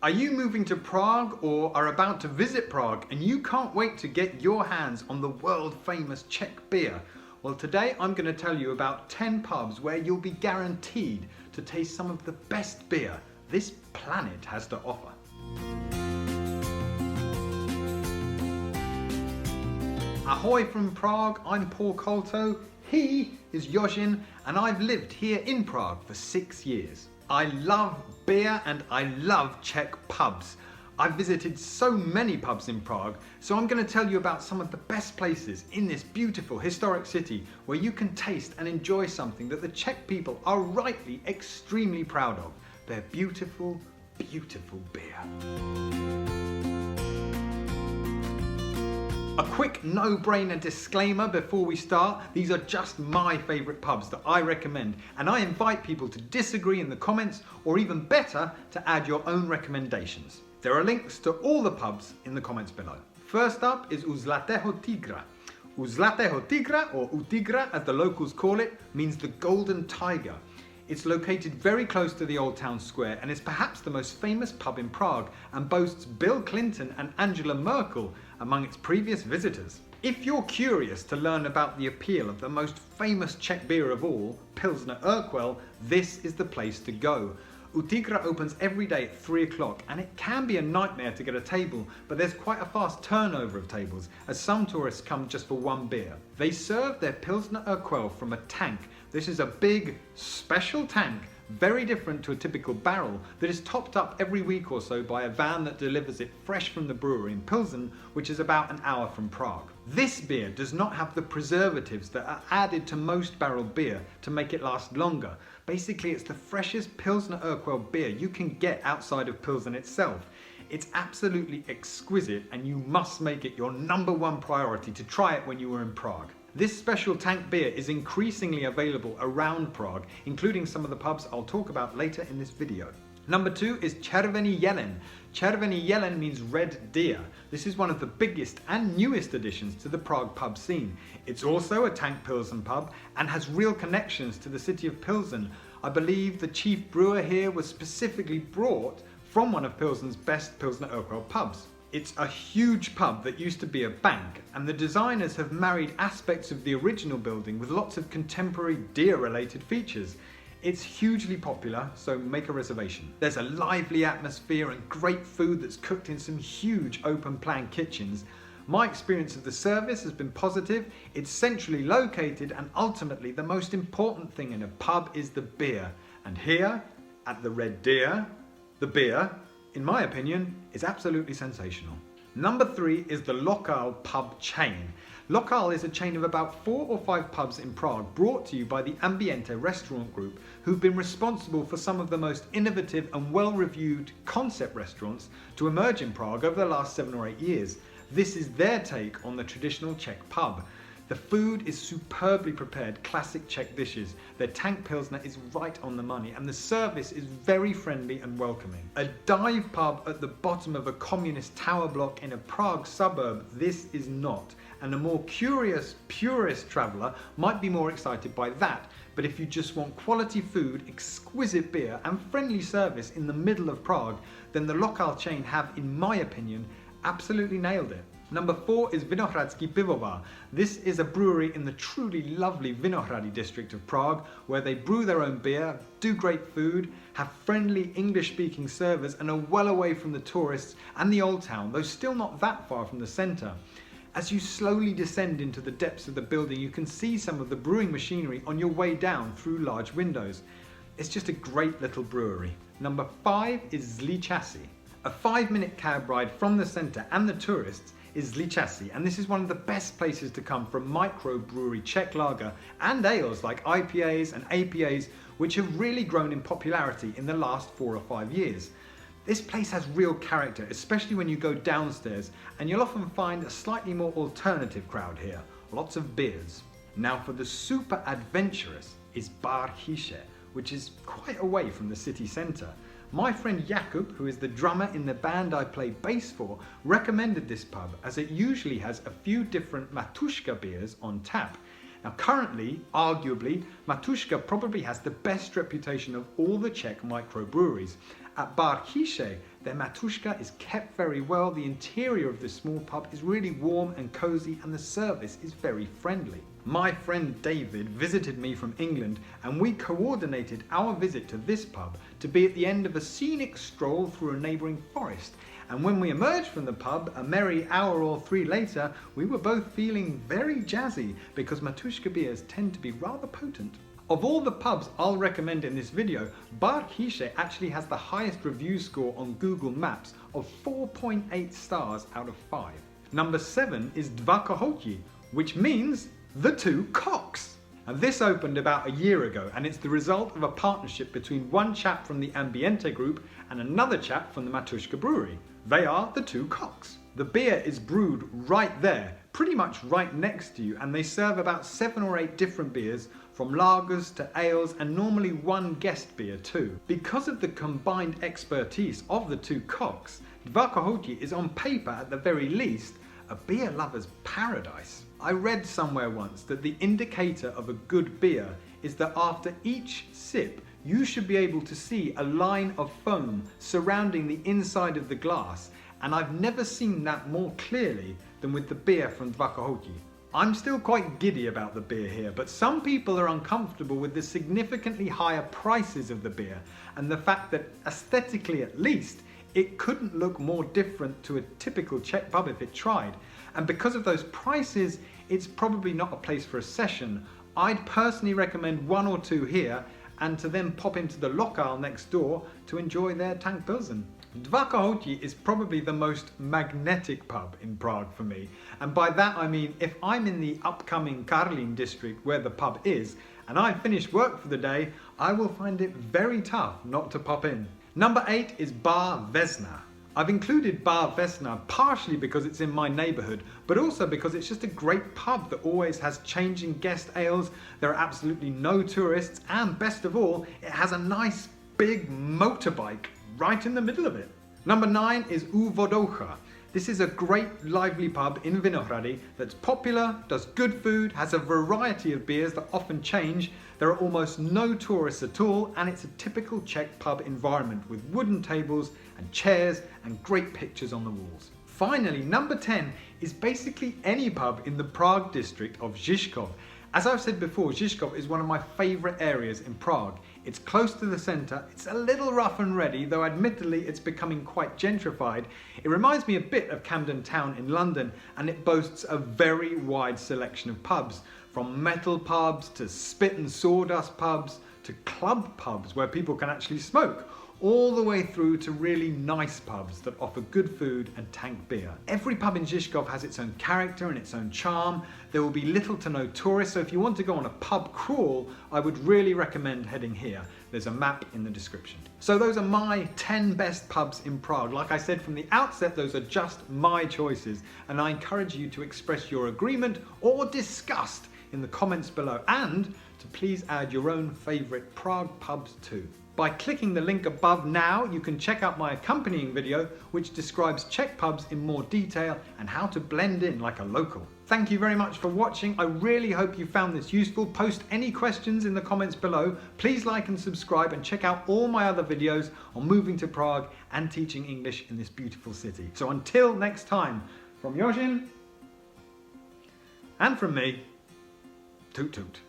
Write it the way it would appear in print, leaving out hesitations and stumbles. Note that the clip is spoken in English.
Are you moving to Prague or are about to visit Prague and you can't wait to get your hands on the world famous Czech beer? Well, today I'm going to tell you about 10 pubs where you'll be guaranteed to taste some of the best beer this planet has to offer. Ahoy from Prague, I'm paulcolto, he is Jožin, and I've lived here in Prague for 6 years. I love beer and I love Czech pubs. I've visited so many pubs in Prague, so I'm going to tell you about some of the best places in this beautiful historic city where you can taste and enjoy something that the Czech people are rightly extremely proud of. Their beautiful, beautiful beer. A quick no-brainer disclaimer before we start. These are just my favourite pubs that I recommend, and I invite people to disagree in the comments, or even better, to add your own recommendations. There are links to all the pubs in the comments below. First up is U Zlatého Tigra. U Zlatého Tigra, or U Tigra as the locals call it, means the Golden Tiger. It's located very close to the Old Town Square and is perhaps the most famous pub in Prague and boasts Bill Clinton and Angela Merkel among its previous visitors. If you're curious to learn about the appeal of the most famous Czech beer of all, Pilsner Urquell, this is the place to go. U Tigra opens every day at 3 o'clock and it can be a nightmare to get a table, but there's quite a fast turnover of tables as some tourists come just for one beer. They serve their Pilsner Urquell from a tank. This is a big, special tank, very different to a typical barrel, that is topped up every week or so by a van that delivers it fresh from the brewery in Pilsen, which is about an hour from Prague. This beer does not have the preservatives that are added to most barrel beer to make it last longer. Basically, it's the freshest Pilsner Urquell beer you can get outside of Pilsen itself. It's absolutely exquisite and you must make it your #1 priority to try it when you are in Prague. This special tank beer is increasingly available around Prague, including some of the pubs I'll talk about later in this video. Number 2 is Červený Jelen. Červený Jelen means red deer. This is one of the biggest and newest additions to the Prague pub scene. It's also a tank Pilsen pub and has real connections to the city of Pilsen. I believe the chief brewer here was specifically brought from one of Pilsen's best Pilsner Urquell pubs. It's a huge pub that used to be a bank, and the designers have married aspects of the original building with lots of contemporary deer-related features. It's hugely popular, so make a reservation. There's a lively atmosphere and great food that's cooked in some huge open-plan kitchens. My experience of the service has been positive. It's centrally located, and ultimately the most important thing in a pub is the beer. And here, at the Red Deer, the beer, in my opinion, is absolutely sensational. Number 3 is the Lokal pub chain. Lokal is a chain of about 4 or 5 pubs in Prague brought to you by the Ambiente restaurant group, who've been responsible for some of the most innovative and well-reviewed concept restaurants to emerge in Prague over the last 7 or 8 years. This is their take on the traditional Czech pub. The food is superbly prepared, classic Czech dishes. Their tank Pilsner is right on the money and the service is very friendly and welcoming. A dive pub at the bottom of a communist tower block in a Prague suburb, this is not. And a more curious, purist traveller might be more excited by that. But if you just want quality food, exquisite beer and friendly service in the middle of Prague, then the Lokal chain have, in my opinion, absolutely nailed it. Number 4 is Vinohradský pivovar. This is a brewery in the truly lovely Vinohrady district of Prague, where they brew their own beer, do great food, have friendly English-speaking servers and are well away from the tourists and the old town, though still not that far from the centre. As you slowly descend into the depths of the building, you can see some of the brewing machinery on your way down through large windows. It's just a great little brewery. Number 5 is Zlý Časy. A 5-minute cab ride from the centre and the tourists is Zlý Časy, and this is one of the best places to come for microbrewery Czech lager and ales like IPAs and APAs, which have really grown in popularity in the last 4 or 5 years. This place has real character, especially when you go downstairs, and you'll often find a slightly more alternative crowd here. Lots of beers. Now for the super adventurous is Bar Žižkov, which is quite away from the city centre. My friend Jakub, who is the drummer in the band I play bass for, recommended this pub as it usually has a few different Matuška beers on tap. Now currently, arguably, Matuška probably has the best reputation of all the Czech microbreweries. At Bar Žižkov, Their matuszka is kept very well, the interior of this small pub is really warm and cosy, and the service is very friendly. My friend David visited me from England, and we coordinated our visit to this pub to be at the end of a scenic stroll through a neighbouring forest. And when we emerged from the pub, a merry hour or three later, we were both feeling very jazzy because matuszka beers tend to be rather potent. Of all the pubs I'll recommend in this video, Bar Hiše actually has the highest review score on Google Maps of 4.8 stars out of 5. Number 7 is Dva Kohoti, which means the two cocks. And this opened about a year ago, and it's the result of a partnership between one chap from the Ambiente group and another chap from the Matuszka brewery. They are the two cocks. The beer is brewed right there, pretty much right next to you, and they serve about 7 or 8 different beers, from lagers to ales, and normally one guest beer too. Because of the combined expertise of the two cocks, Dva Kohoti is on paper at the very least a beer lover's paradise. I read somewhere once that the indicator of a good beer is that after each sip you should be able to see a line of foam surrounding the inside of the glass, and I've never seen that more clearly than with the beer from Dva Kohoti. I'm still quite giddy about the beer here, but some people are uncomfortable with the significantly higher prices of the beer and the fact that, aesthetically at least, it couldn't look more different to a typical Czech pub if it tried. And because of those prices, it's probably not a place for a session. I'd personally recommend 1 or 2 here, and to then pop into the lokal next door to enjoy their tank pilsen. Dva Kohoti is probably the most magnetic pub in Prague for me, and by that I mean if I'm in the upcoming Karlín district where the pub is, and I've finished work for the day, I will find it very tough not to pop in. Number 8 is Bar Vesna. I've included Bar Vesna partially because it's in my neighbourhood, but also because it's just a great pub that always has changing guest ales, there are absolutely no tourists, and best of all, it has a nice big motorbike right in the middle of it. Number 9 is U Vodocha. This is a great lively pub in Vinohrady that's popular, does good food, has a variety of beers that often change, there are almost no tourists at all, and it's a typical Czech pub environment with wooden tables and chairs and great pictures on the walls. Finally, number 10 is basically any pub in the Prague district of Žižkov. As I've said before, Žižkov is one of my favourite areas in Prague. It's close to the centre, it's a little rough and ready, though admittedly it's becoming quite gentrified. It reminds me a bit of Camden Town in London, and it boasts a very wide selection of pubs, from metal pubs to spit and sawdust pubs to club pubs where people can actually smoke, all the way through to really nice pubs that offer good food and tank beer. Every pub in Žižkov has its own character and its own charm. There will be little to no tourists, so if you want to go on a pub crawl, I would really recommend heading here. There's a map in the description. So those are my 10 best pubs in Prague. Like I said from the outset, those are just my choices, and I encourage you to express your agreement or disgust in the comments below, and to please add your own favourite Prague pubs too. By clicking the link above now, you can check out my accompanying video which describes Czech pubs in more detail and how to blend in like a local. Thank you very much for watching. I really hope you found this useful. Post any questions in the comments below. Please like and subscribe, and check out all my other videos on moving to Prague and teaching English in this beautiful city. So until next time, from Jožin and from me, toot toot.